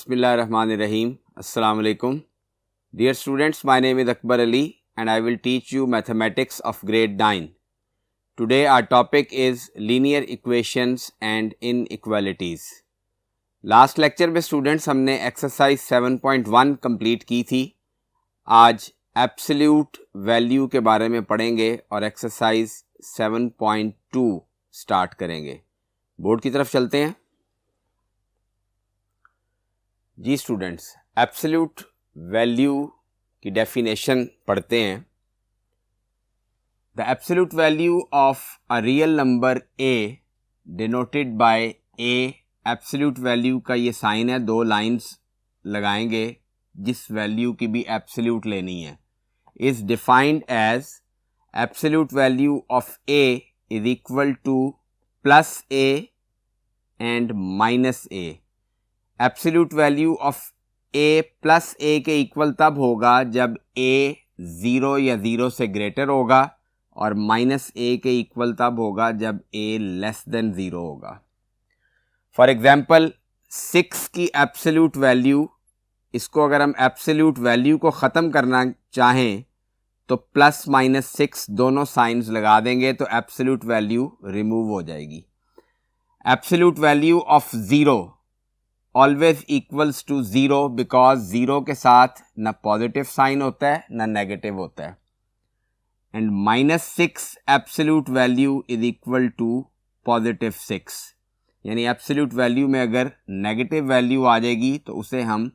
Bismillahirrahmanirrahim. Assalamu alaikum. Dear students, my name is Akbar Ali and I will teach you mathematics of grade 9. Today our topic is linear equations and inequalities. Last lecture में students हमने exercise 7.1 complete की थी. आज absolute value के बारे में पढ़ेंगे और एक्सरसाइज 7.2 स्टार्ट करेंगे. बोर्ड की तरफ चलते हैं. जी स्टूडेंट्स, एब्सोल्यूट वैल्यू की डेफिनेशन पढ़ते हैं. The absolute value of a real number A denoted by A. Absolute value का ये साइन है, दो लाइंस लगाएंगे जिस वैल्यू की भी एब्सोल्यूट लेनी है. Is defined as absolute value of A is equal to plus A and minus A. Absolute value of A plus A के इक्वल तब होगा जब ए 0 या 0 से ग्रेटर होगा और माइनस ए के इक्वल तब होगा जब ए लेस देन 0 होगा. फॉर एग्जाम्पल 6 की एब्सोल्यूट वैल्यू, इसको अगर हम एब्सोल्यूट वैल्यू को ख़त्म करना चाहें तो प्लस माइनस 6 दोनों साइंस लगा देंगे तो एब्सोल्यूट वैल्यू रिमूव हो जाएगी. Absolute value of 0 always equals to 0 because 0 के साथ ना पॉजिटिव साइन होता है ना नेगेटिव होता है. And minus 6 absolute value is equal to positive 6. यानी एब्सोल्यूट वैल्यू में अगर नेगेटिव वैल्यू आ जाएगी तो उसे हम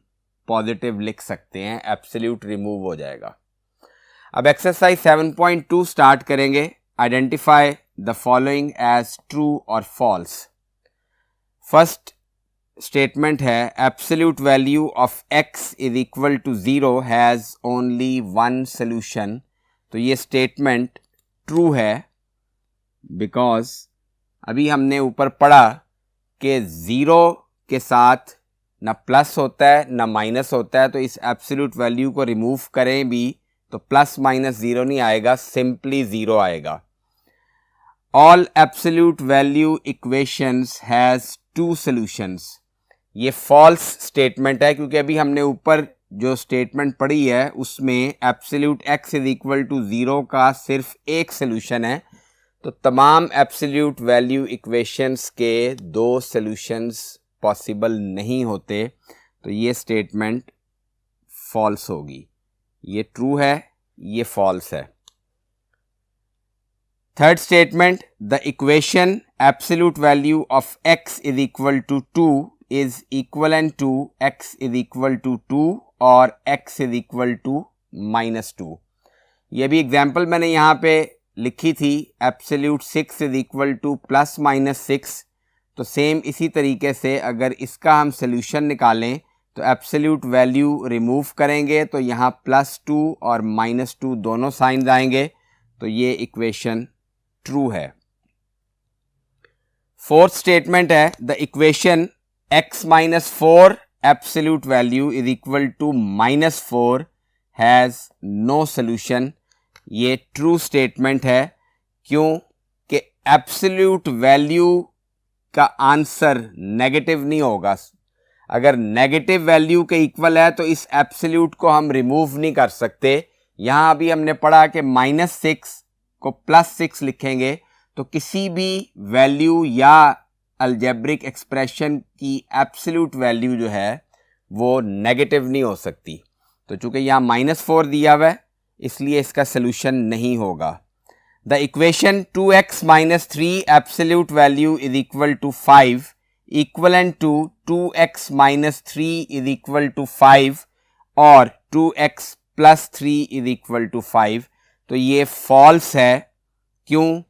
पॉजिटिव लिख सकते हैं, एब्सोल्यूट रिमूव हो जाएगा. अब एक्सरसाइज 7.2 स्टार्ट करेंगे. Identify the following as true और फॉल्स. फर्स्ट स्टेटमेंट है absolute value of x is equal to 0 has only one solution. तो ये स्टेटमेंट ट्रू है बिकॉज अभी हमने ऊपर पढ़ा कि 0 के साथ ना प्लस होता है ना माइनस होता है, तो इस एब्सोल्यूट वैल्यू को रिमूव करें भी तो प्लस माइनस 0 नहीं आएगा, सिंपली 0 आएगा. All absolute value equations has two solutions. ये फॉल्स स्टेटमेंट है क्योंकि अभी हमने ऊपर जो स्टेटमेंट पढ़ी है उसमें absolute x is equal to 0 का सिर्फ एक सोल्यूशन है. तो तमाम एब्सोल्यूट वैल्यू इक्वेशंस के दो सॉल्यूशंस पॉसिबल नहीं होते, तो ये स्टेटमेंट फॉल्स होगी. ये ट्रू है, ये फॉल्स है. Third statement, the equation absolute value of x is equal to 2 is equivalent to x is equal to 2 और x is equal to minus 2. ये भी एग्जाम्पल मैंने यहाँ पे लिखी थी. Absolute 6 is equal to plus minus 6. तो सेम इसी तरीके से अगर इसका हम सोल्यूशन निकालें तो एब्सोल्यूट वैल्यू रिमूव करेंगे तो यहाँ प्लस 2 और माइनस 2 दोनों साइंस आएंगे, तो ये इक्वेशन ट्रू है. फोर्थ स्टेटमेंट है the equation x minus 4 absolute value is equal to minus 4 has no solution. ये ट्रू स्टेटमेंट है क्योंकि एब्सोल्यूट वैल्यू का आंसर नेगेटिव नहीं होगा. अगर नेगेटिव वैल्यू के इक्वल है तो इस एब्सोल्यूट को हम रिमूव नहीं कर सकते. यहाँ अभी हमने पढ़ा कि माइनस 6 को प्लस 6 लिखेंगे तो किसी भी वैल्यू या अलजेब्रिक एक्सप्रेशन की एब्सोल्यूट वैल्यू जो है वो नेगेटिव नहीं हो सकती. तो चूंकि यहाँ -4 दिया हुआ है इसलिए इसका सलूशन नहीं होगा. The equation 2x - 3 absolute value is equal to 5 equivalent to 2x - 3 is equal to 5 और 2x + 3 इज इक्वल टू 5. तो ये फॉल्स है. क्यों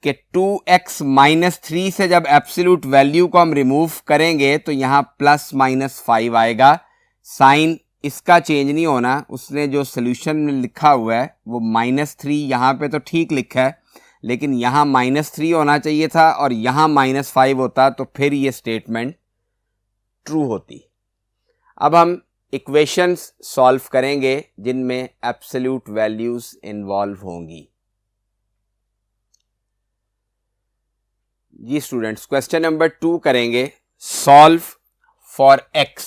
कि 2x - 3 से जब एब्सोल्यूट वैल्यू को हम रिमूव करेंगे तो यहाँ +-5 आएगा. साइन इसका चेंज नहीं होना. उसने जो सोल्यूशन में लिखा हुआ है वो -3 यहाँ पे तो ठीक लिखा है, लेकिन यहाँ -3 होना चाहिए था और यहाँ -5 होता तो फिर ये स्टेटमेंट ट्रू होती. अब हम इक्वेशंस सॉल्व करेंगे जिनमें एब्सोल्यूट वैल्यूज इन्वॉल्व होंगी. जी स्टूडेंट्स, क्वेश्चन नंबर 2 करेंगे. Solve for x.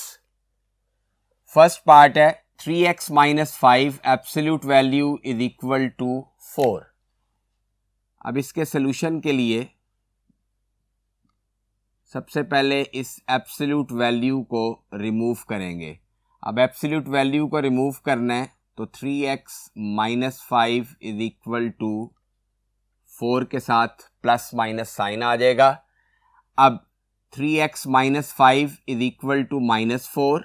First part है 3x minus 5 absolute value is equal to 4। अब इसके सोल्यूशन के लिए सबसे पहले इस एब्सोल्यूट वैल्यू को रिमूव करेंगे। अब एब्सोल्यूट वैल्यू को रिमूव करना है तो 3x minus 5 is equal to 4 के साथ प्लस माइनस साइन आ जाएगा। अब 3x minus 5 is equal to minus 4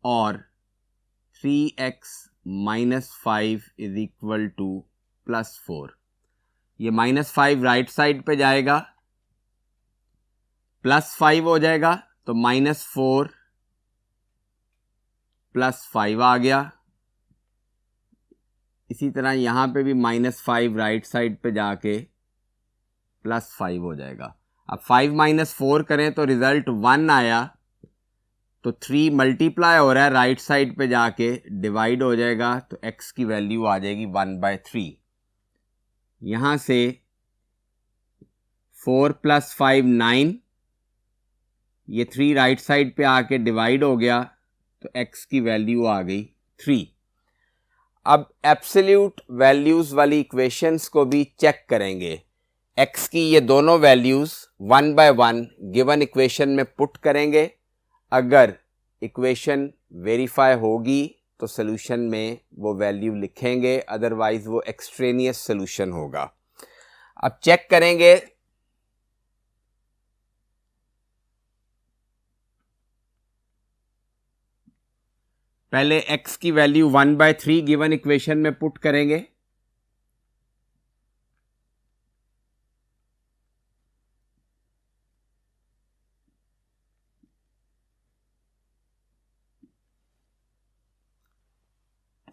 और 3x minus 5 is equal to plus 4। ये माइनस 5 राइट साइड पे जाएगा, प्लस 5 हो जाएगा तो माइनस 4 प्लस 5 आ गया। इसी तरह यहां पे भी माइनस 5 राइट साइड पे जाके प्लस 5 हो जाएगा। अब 5 माइनस 4 करें तो रिजल्ट 1 आया, तो 3 मल्टीप्लाई हो रहा है राइट साइड पे जाके डिवाइड हो जाएगा तो x की वैल्यू आ जाएगी 1/3। यहां से 4 प्लस 5 9, ये 3 राइट साइड पे आके डिवाइड हो गया तो x की वैल्यू आ गई 3। अब एब्सोल्यूट वैल्यूज वाली इक्वेशंस को भी चेक करेंगे। x की ये दोनों वैल्यूज 1 बाय 1 गिवन इक्वेशन में पुट करेंगे। अगर इक्वेशन वेरीफाई होगी तो सोल्यूशन में वो वैल्यू लिखेंगे, अदरवाइज वो एक्सट्रेनियस सोल्यूशन होगा। अब चेक करेंगे। पहले x की वैल्यू 1/3 गिवन इक्वेशन में पुट करेंगे।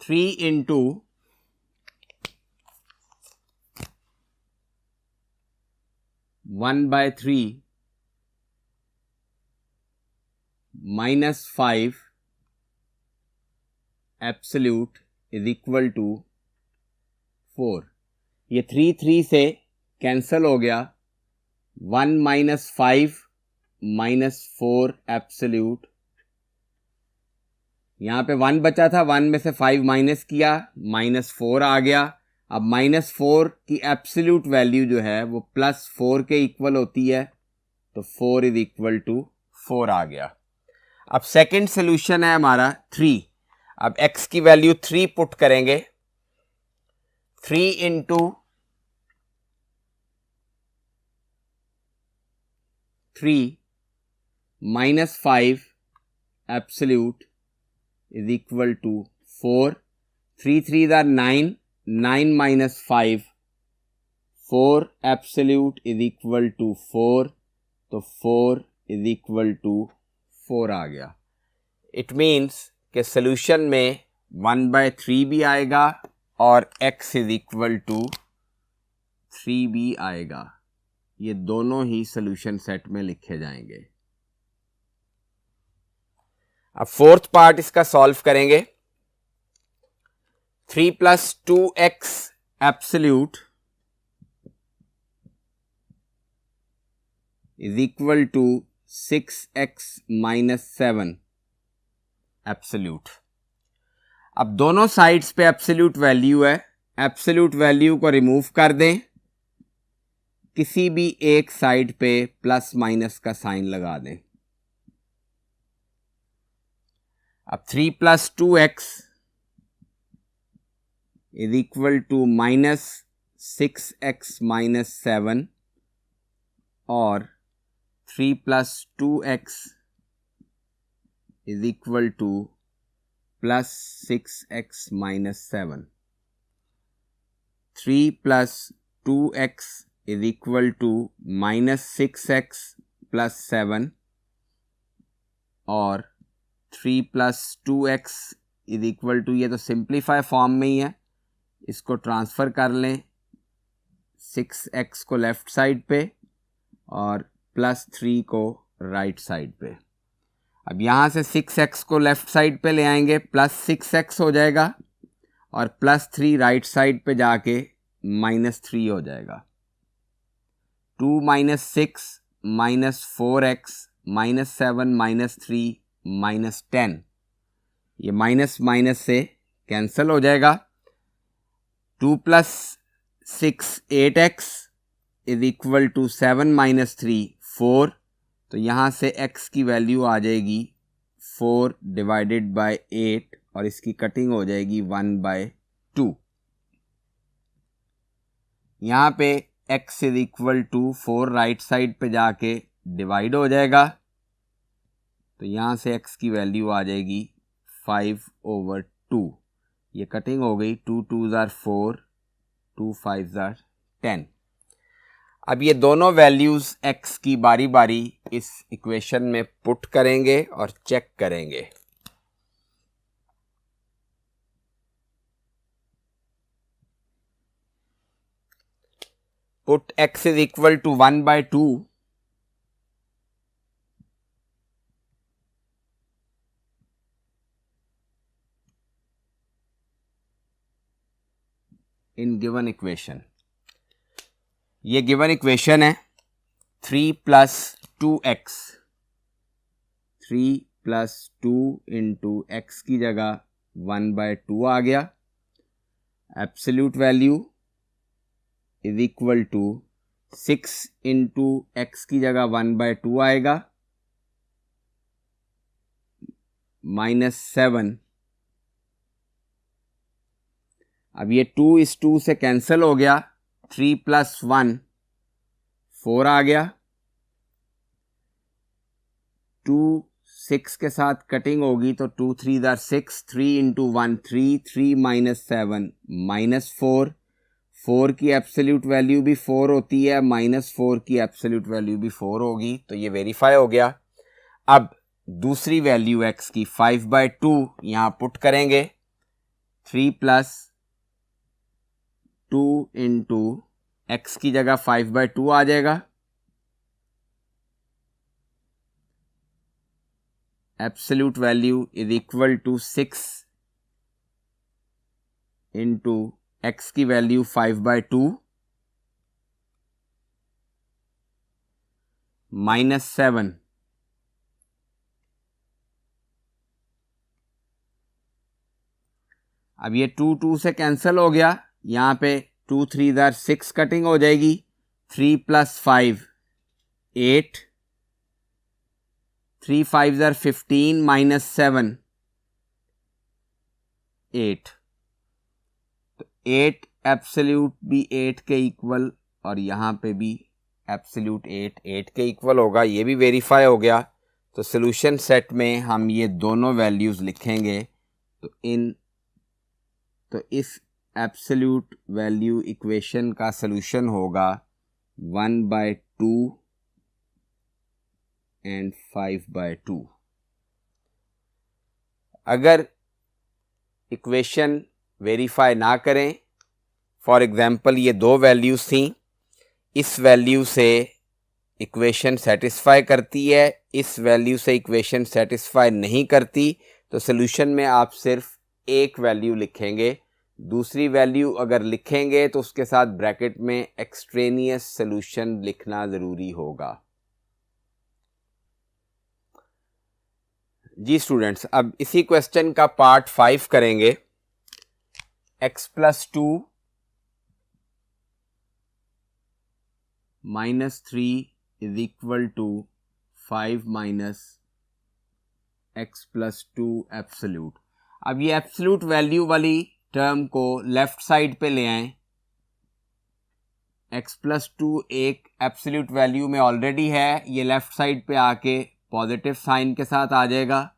Three into 1/3 minus 5 absolute is equal to 4। ये 3 से कैंसल हो गया। 1 माइनस 5 माइनस 4 एब्सोल्यूट, यहां पे 1 बचा था, 1 में से 5 माइनस किया, माइनस 4 आ गया। अब माइनस 4 की एब्सोल्यूट वैल्यू जो है वो प्लस 4 के इक्वल होती है, तो 4 इज इक्वल टू 4 आ गया। अब सेकंड सोल्यूशन है हमारा 3। अब x की वैल्यू 3 पुट करेंगे। 3 into 3 minus 5 absolute is equal to 4। 3 3 are 9, 9 minus 5 4 absolute is equal to 4, तो 4 इज इक्वल टू 4 आ गया। इट मीन्स कि सोल्यूशन में 1/3 भी आएगा और x इज इक्वल टू 3 भी आएगा। ये दोनों ही सोल्यूशन सेट में लिखे जाएंगे। अब फोर्थ पार्ट इसका सॉल्व करेंगे। 3 plus 2x absolute is equal to 6x minus 7 absolute. अब दोनों साइड्स पे एब्सोल्यूट वैल्यू है, एब्सोल्यूट वैल्यू को रिमूव कर दें, किसी भी एक साइड पे प्लस माइनस का साइन लगा दें। अब 3 plus 2x is equal to minus 6x minus 7 और 3 plus 2x is equal to plus 6x minus 7। 3 plus 2x is equal to minus 6x plus 7 और 3 plus 2x is equal to, ये तो simplify form में ही है, इसको transfer कर लें 6x को लेफ्ट साइड पे और प्लस 3 को राइट साइड पे। अब यहाँ से 6x को लेफ्ट साइड पे ले आएंगे, प्लस 6x हो जाएगा और प्लस 3 राइट साइड पे जाके माइनस 3 हो जाएगा। 2 माइनस 6 माइनस 4x -7 -3 -10, ये माइनस माइनस से कैंसिल हो जाएगा। 2 + 6 8x इज इक्वल टू 7 - 3 4, तो यहाँ से x की वैल्यू आ जाएगी 4 डिवाइडेड बाय 8 और इसकी कटिंग हो जाएगी 1/2। यहाँ पे x is equal to 4 right side पे जाके डिवाइड हो जाएगा, तो यहाँ से x की वैल्यू आ जाएगी 5/2। ये कटिंग हो गई, 2 2s are 4, 2 5s are 10। अब ये दोनों वैल्यूज x की बारी बारी इस इक्वेशन में पुट करेंगे और चेक करेंगे। Put x is equal to 1/2, in given equation. ये गिवन इक्वेशन है 3 + 2x, 3 + 2 इंटू x की जगह 1/2 आ गया। Absolute value is equal to 6 into x की जगह 1/2 आएगा -7। अब ये 2 इस 2 से कैंसिल हो गया, 3 + 1 4 आ गया। 2 6 के साथ कटिंग होगी तो 2 3s are 6, 3 इंटू 1 3, 3 - 7 -4, 4 की एब्सोल्यूट वैल्यू भी 4 होती है, -4 की एब्सोल्यूट वैल्यू भी 4 होगी, तो ये वेरीफाई हो गया। अब दूसरी वैल्यू x की 5/2 यहाँ पुट करेंगे, 3 + 2 इंटू x की जगह 5/2 आ जाएगा। Absolute value is equal to 6 into x की वैल्यू 5/2 -7। अब ये 2 2 से कैंसिल हो गया, यहाँ पे 2 3s are 6 कटिंग हो जाएगी, 3 + 5 8, 3 5s are 15 -7 8, तो 8 एब्सोल्यूट भी 8 के इक्वल और यहाँ पे भी एब्सोल्यूट 8 के इक्वल होगा, ये भी वेरीफाई हो गया। तो सॉल्यूशन सेट में हम ये दोनों वैल्यूज लिखेंगे, तो इस एब्सोल्यूट वैल्यू इक्वेशन का सॉल्यूशन होगा 1/2 एंड 5/2। अगर इक्वेशन वेरीफाई ना करें, फॉर एग्जांपल ये दो वैल्यूज थी, इस वैल्यू से इक्वेशन सेटिस्फाई करती है, इस वैल्यू से इक्वेशन सेटिस्फाई नहीं करती, तो सॉल्यूशन में आप सिर्फ एक वैल्यू लिखेंगे। दूसरी वैल्यू अगर लिखेंगे तो उसके साथ ब्रैकेट में एक्सट्रेनियस सॉल्यूशन लिखना ज़रूरी होगा। जी स्टूडेंट्स, अब इसी क्वेश्चन का पार्ट 5 करेंगे। x + 2 - 3 is equal to 5 - x + 2 absolute. अब ये एब्सोल्यूट वैल्यू वाली टर्म को लेफ्ट साइड पे ले आएं। x + 2 एक एब्सोल्यूट वैल्यू में ऑलरेडी है, ये लेफ्ट साइड पे आके पॉजिटिव साइन के साथ आ जाएगा,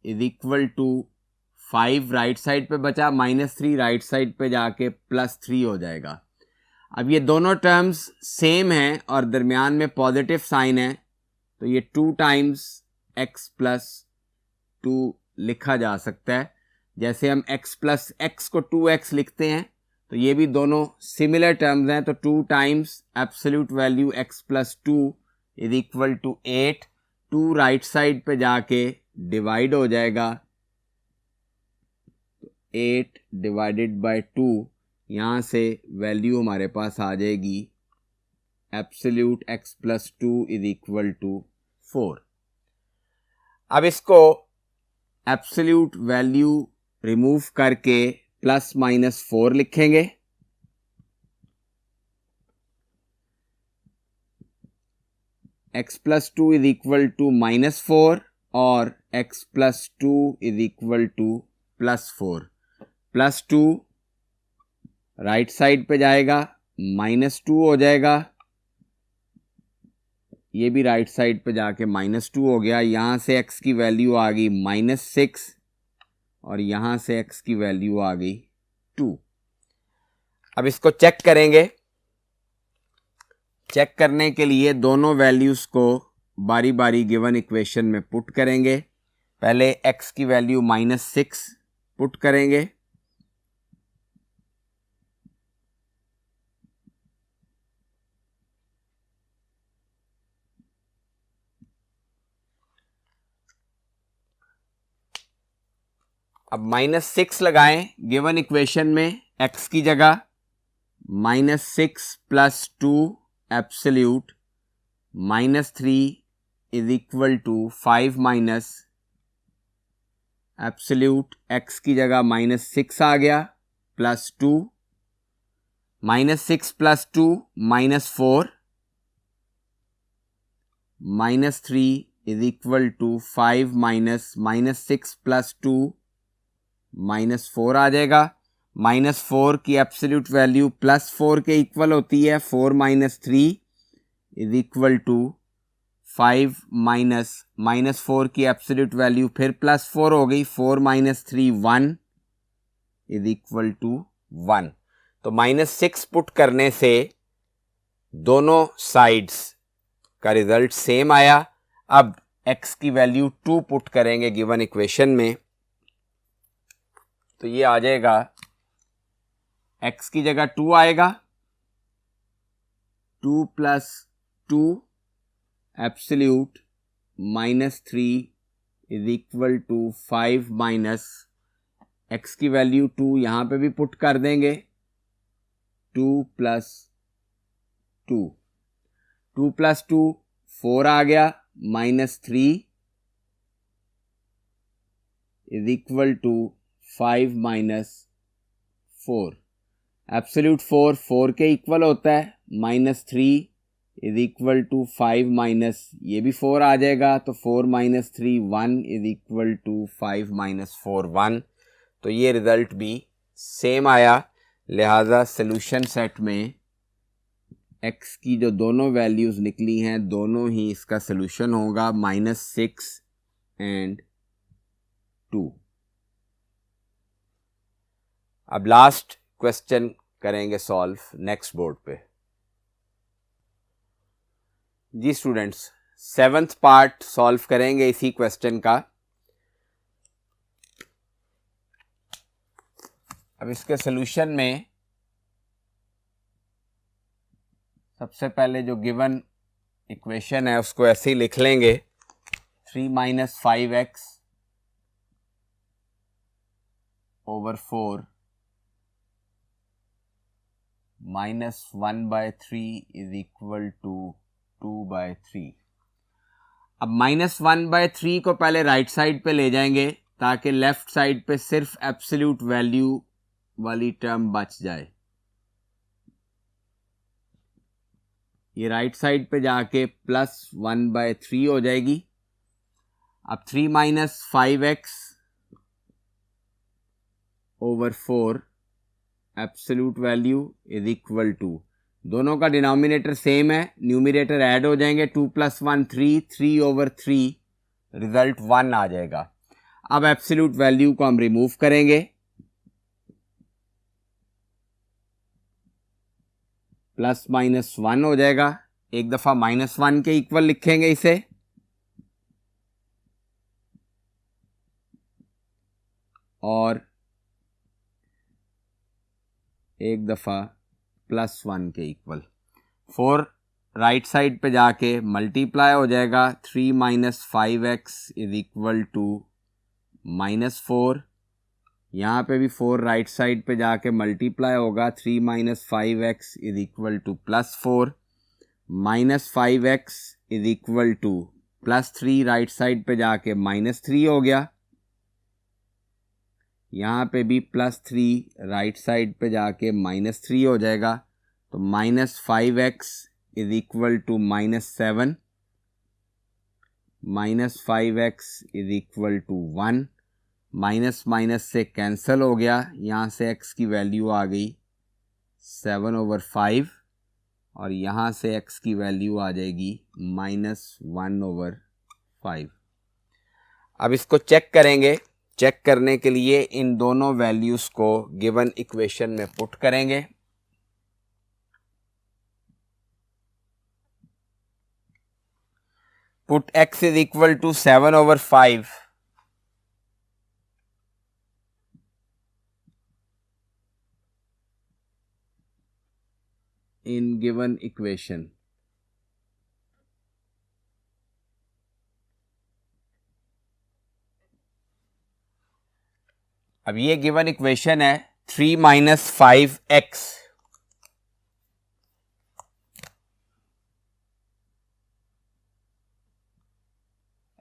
is equal to 5 right side पे बचा, -3 राइट साइड पे जाके +3 हो जाएगा। अब ये दोनों टर्म्स सेम हैं और दरमियान में पॉजिटिव साइन है, तो ये 2 टाइम्स x + 2 लिखा जा सकता है। जैसे हम x + x को 2x लिखते हैं, तो ये भी दोनों सिमिलर टर्म्स हैं, तो 2 times absolute value x + 2 is equal to 8। 2 right side पे जाके डिवाइड हो जाएगा, 8 डिवाइडेड बाय 2, यहाँ से वैल्यू हमारे पास आ जाएगी absolute x plus 2 is equal to 4। अब इसको एब्सोल्यूट वैल्यू रिमूव करके प्लस माइनस 4 लिखेंगे। x plus 2 is equal to minus 4 और x plus 2 is equal to plus 4। Plus 2 right side पे जाएगा, माइनस 2 हो जाएगा, ये भी राइट साइड पे जाके माइनस 2 हो गया। यहाँ से x की वैल्यू आ गई -6 और यहाँ से x की वैल्यू आ गई 2। अब इसको चेक करेंगे। चेक करने के लिए दोनों वैल्यूज़ को बारी बारी गिवन इक्वेशन में पुट करेंगे। पहले x की वैल्यू -6 पुट करेंगे, अब -6 लगाएं गिवन इक्वेशन में x की जगह, -6 plus 2 absolute -3 is equal to 5 minus absolute x की जगह -6 आ गया plus 2, -6 plus 2 -4, -3 is equal to 5 minus -6 plus 2 -4 आ जाएगा। -4 की एब्सोल्यूट वैल्यू +4 के इक्वल होती है। 4 minus 3 is equal to 5 minus -4 की एब्सोल्यूट वैल्यू फिर +4 हो गई। 4 माइनस 3 1 इज इक्वल टू 1। तो -6 पुट करने से दोनों साइड्स का रिजल्ट सेम आया। अब x की वैल्यू 2 पुट करेंगे गिवन इक्वेशन में, तो ये आ जाएगा, x की जगह 2 आएगा, 2 plus 2 absolute -3 is equal to 5 minus x की वैल्यू 2 यहाँ पे भी पुट कर देंगे, 2 प्लस 2, 2 प्लस 2 4 आ गया, -3 is equal to 5 minus 4। Absolute 4 के इक्वल होता है, -3 इज इक्वल टू 5 माइनस ये भी 4 आ जाएगा, तो 4 minus 3 1 is equal to 5 minus 4 1। तो ये रिजल्ट भी सेम आया। लिहाजा सॉल्यूशन सेट में x की जो दोनों वैल्यूज़ निकली हैं दोनों ही इसका सॉल्यूशन होगा, -6 एंड 2। अब लास्ट क्वेश्चन करेंगे सॉल्व नेक्स्ट बोर्ड पे। जी स्टूडेंट्स, 7th पार्ट सॉल्व करेंगे इसी क्वेश्चन का। अब इसके सॉल्यूशन में सबसे पहले जो गिवन इक्वेशन है उसको ऐसे ही लिख लेंगे, 3 minus 5x over 4 -1/3 is equal to 2/3। अब -1/3 को पहले राइट साइड पे ले जाएंगे ताकि लेफ्ट साइड पे सिर्फ एब्सोल्यूट वैल्यू वाली टर्म बच जाए। ये राइट साइड पे जाके +1/3 हो जाएगी। अब 3 minus 5x over 4 absolute value is equal to, दोनों का डिनोमिनेटर सेम है, न्यूमिनेटर ऐड हो जाएंगे, 2 + 1 3, 3 ओवर 3 रिजल्ट 1 आ जाएगा। अब एब्सोल्यूट वैल्यू को हम रिमूव करेंगे, +-1 हो जाएगा। एक दफा -1 के इक्वल लिखेंगे इसे, और एक दफा +1 के इक्वल। 4 राइट साइड पे जाके मल्टीप्लाई हो जाएगा, 3 minus 5x is equal to -4। यहाँ पे भी 4 राइट साइड पे जाके मल्टीप्लाई होगा, 3 minus 5x is equal to +4, -5x is equal to +3 right side पे जाके -3 हो गया, यहाँ पे भी +3 राइट साइड पे जाके -3 हो जाएगा, तो -5x is equal to -7, -5x is equal to 1, minus minus से कैंसिल हो गया, यहाँ से x की वैल्यू आ गई 7/5 और यहाँ से x की वैल्यू आ जाएगी -1/5। अब इसको चेक करेंगे। चेक करने के लिए इन दोनों वैल्यूज़ को गिवन इक्वेशन में पुट करेंगे। Put x is equal to 7/5 in given equation. अब ये गिवन इक्वेशन है 3 - 5x,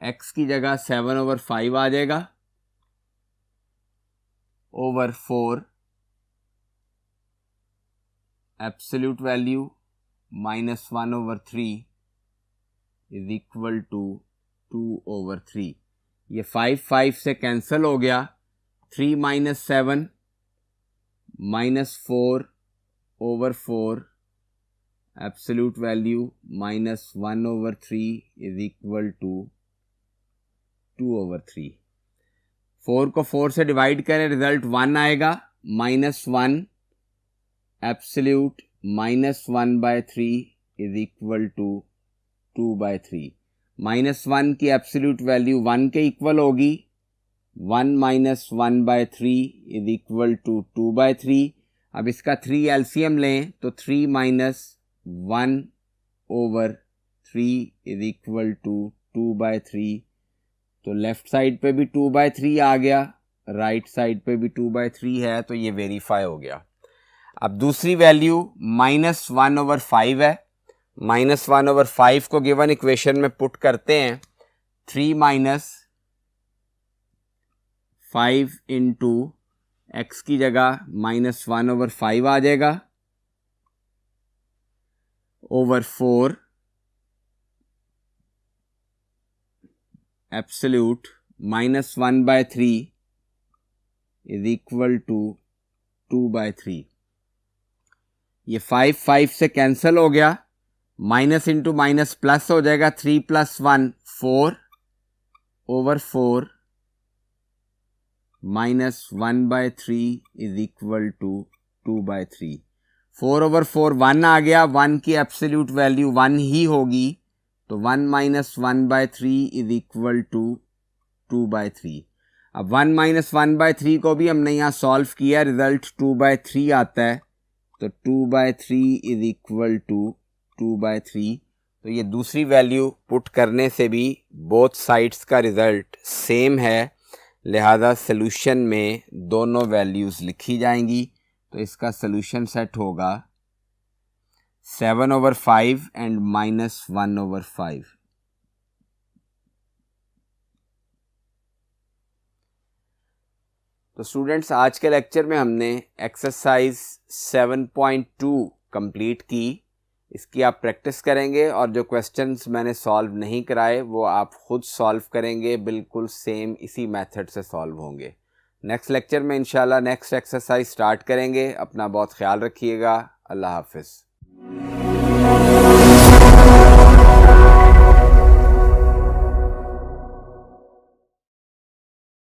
x की जगह 7/5 आ जाएगा over 4 absolute value -1/3 is equal to 2/3। ये 5 से कैंसिल हो गया, 3 - 7 -4/4 absolute value -1/3 is equal to 2/3। 4 को 4 से डिवाइड करें, रिजल्ट 1 आएगा, -1 एब्सोल्यूट -1/3 इज इक्वल टू 2/3। -1 की एब्सोल्यूट वैल्यू 1 के इक्वल होगी, 1 - 1/3 इज इक्वल टू 2/3। अब इसका 3 एलसीएम लें तो 3 - 1/3 इज इक्वल टू 2/3। तो लेफ्ट साइड पे भी 2/3 आ गया, राइट साइड पे भी 2/3 है, तो ये वेरीफाई हो गया। अब दूसरी वैल्यू -1/5 है। -1/5 को गिवन इक्वेशन में पुट करते हैं। 3 - 5 इंटू x की जगह -1/5 आ जाएगा over 4 absolute -1/3 is equal to 2/3। ये 5 से कैंसिल हो गया, माइनस इंटू माइनस प्लस हो जाएगा, 3 + 1 4 ओवर 4 -1/3 इज इक्वल टू 2/3। 4/4 1 आ गया, 1 की एब्सोल्यूट वैल्यू 1 ही होगी, तो 1 - 1/3 इज इक्वल टू 2/3। अब 1 - 1/3 को भी हमने यहाँ सॉल्व किया, रिजल्ट 2/3 आता है, तो 2/3 इज इक्वल टू 2/3। तो ये दूसरी वैल्यू पुट करने से भी बोथ साइड्स का रिजल्ट सेम है, लिहाजा सॉल्यूशन में दोनों वैल्यूज़ लिखी जाएंगी। तो इसका सॉल्यूशन सेट होगा 7/5 एंड -1/5। तो स्टूडेंट्स, आज के लेक्चर में हमने एक्सरसाइज 7.2 कंप्लीट की। इसकी आप प्रैक्टिस करेंगे और जो क्वेश्चंस मैंने सॉल्व नहीं कराए वो आप खुद सॉल्व करेंगे, बिल्कुल सेम इसी मेथड से सॉल्व होंगे। नेक्स्ट लेक्चर में इंशाल्लाह नेक्स्ट एक्सरसाइज स्टार्ट करेंगे। अपना बहुत ख्याल रखिएगा। अल्लाह हाफिज़।